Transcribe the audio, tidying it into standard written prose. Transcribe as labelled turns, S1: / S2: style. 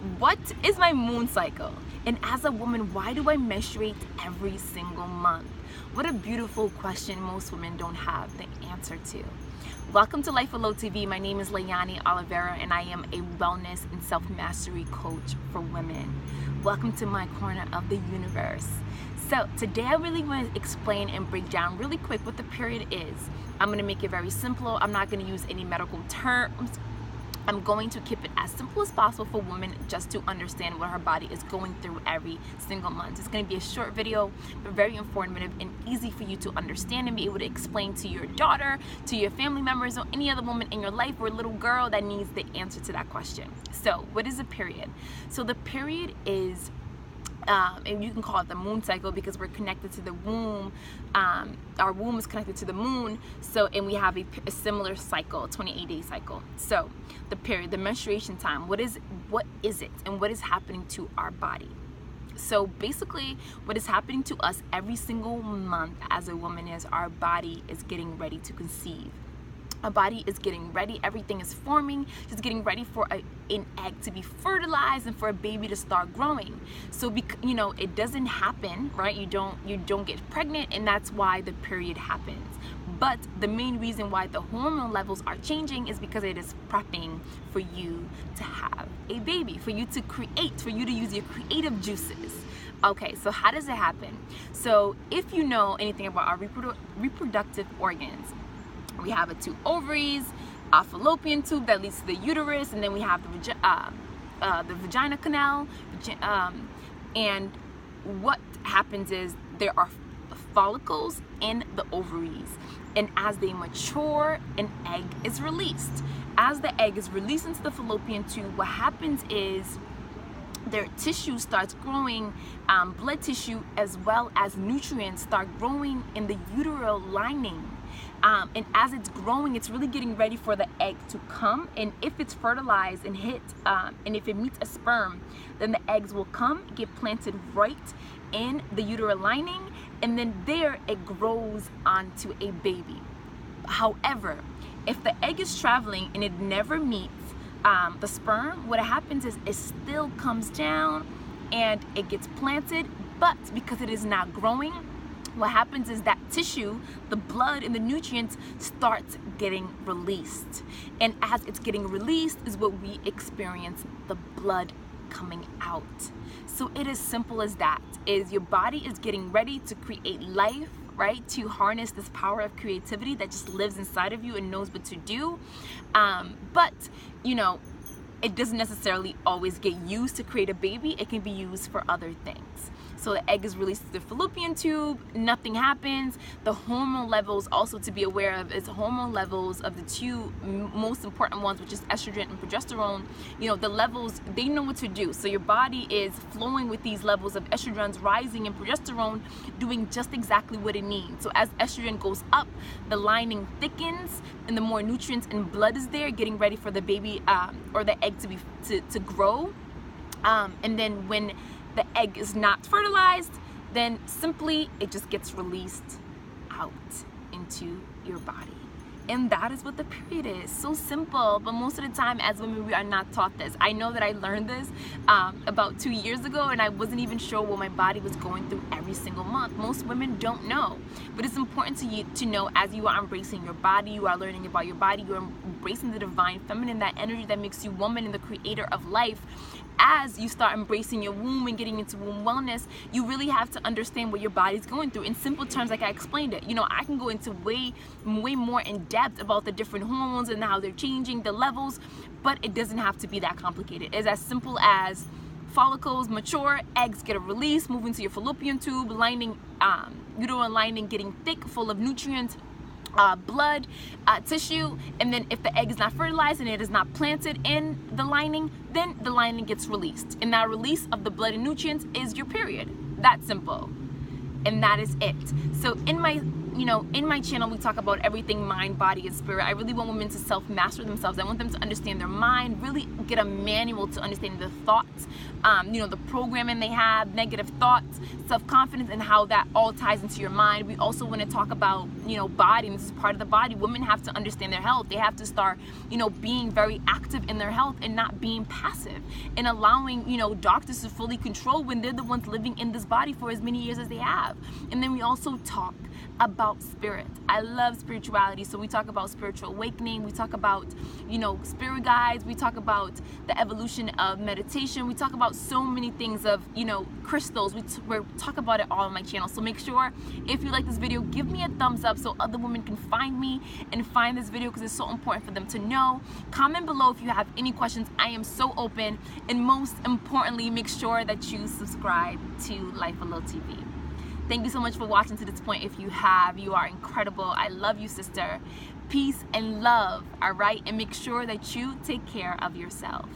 S1: What is my moon cycle? And as a woman, why do I menstruate every single month? What a beautiful question most women don't have the answer to. Welcome to Life Below TV. My name is Layani Oliveira, and I am a wellness and self-mastery coach for women. Welcome to my corner of the universe. So today I really want to explain and break down really quick what the period is. I'm going to make it very simple. I'm not going to use any medical terms. I'm going to keep it as simple as possible for women just to understand what her body is going through every single month. It's going to be a short video, but very informative and easy for you to understand and be able to explain to your daughter, to your family members, or any other woman in your life or little girl that needs the answer to that question. So what is a period? So the period is and you can call it the moon cycle because we're connected to the womb. Our womb is connected to the moon, and we have a similar cycle, a 28-day cycle. So the period, the menstruation time, what is it and what is happening to our body? So basically what is happening to us every single month as a woman is our body is getting ready to conceive. Our body is getting ready, everything is forming, just getting ready for an egg to be fertilized and for a baby to start growing. So it doesn't happen, right? You don't get pregnant, and that's why the period happens. But the main reason why the hormone levels are changing is because it is prepping for you to have a baby, for you to create, for you to use your creative juices. Okay, so how does it happen? So if you know anything about our reproductive organs, we have two ovaries, a fallopian tube that leads to the uterus, and then we have the vagina canal. And what happens is there are follicles in the ovaries, and as they mature, an egg is released. As the egg is released into the fallopian tube, what happens is their tissue starts growing, blood tissue as well as nutrients start growing in the uterine lining. And as it's growing, it's really getting ready for the egg to come. And if it's fertilized and and if it meets a sperm, then the eggs will come, get planted right in the uterine lining, and then there it grows onto a baby. However, if the egg is traveling and it never meets the sperm, what happens is it still comes down and it gets planted, but because it is not growing, what happens is that tissue, the blood and the nutrients starts getting released. And as it's getting released is what we experience, the blood coming out. So it is simple as that, is your body is getting ready to create life, right? To harness this power of creativity that just lives inside of you and knows what to do. But it doesn't necessarily always get used to create a baby. It can be used for other things. So the egg is released to the fallopian tube, nothing happens. The hormone levels also to be aware of is hormone levels of the two most important ones, which is estrogen and progesterone. The levels, they know what to do. So your body is flowing with these levels of estrogens rising and progesterone doing just exactly what it needs. So as estrogen goes up, the lining thickens and the more nutrients and blood is there, getting ready for the baby or the egg to grow. And then when the egg is not fertilized, then simply it just gets released out into your body. And that is what the period is. So simple, but most of the time as women we are not taught this. I know that I learned this about 2 years ago, and I wasn't even sure what my body was going through every single month. Most women don't know, but it's important to you to know as you are embracing your body, you are learning about your body, you're embracing the divine feminine, that energy that makes you woman and the creator of life. As you start embracing your womb and getting into womb wellness, you really have to understand what your body's going through in simple terms, like I explained it. I can go into way more in depth about the different hormones and how they're changing, the levels, but it doesn't have to be that complicated. It's as simple as follicles mature, eggs get a release, move into your fallopian tube, lining, uterine lining getting thick, full of nutrients, blood, tissue, and then if the egg is not fertilized and it is not planted in the lining, then the lining gets released. And that release of the blood and nutrients is your period. That simple. And that is it. So in my in my channel, we talk about everything mind, body, and spirit. I really want women to self-master themselves. I want them to understand their mind, really get a manual to understanding the thoughts, the programming they have, negative thoughts, self-confidence, and how that all ties into your mind. We also want to talk about, body, and this is part of the body. Women have to understand their health. They have to start, being very active in their health and not being passive, and allowing, doctors to fully control when they're the ones living in this body for as many years as they have. And then we also talk about spirit. I love spirituality, so we talk about spiritual awakening, we talk about spirit guides, we talk about the evolution of meditation, we talk about so many things of crystals. We talk about it all on my channel. So make sure, if you like this video, give me a thumbs up so other women can find me and find this video, because it's so important for them to know. Comment below if you have any questions. I am so open, and most importantly, make sure that you subscribe to Life Alone TV. Thank you so much for watching to this point. If you have, you are incredible. I love you, sister. Peace and love, all right? And make sure that you take care of yourself.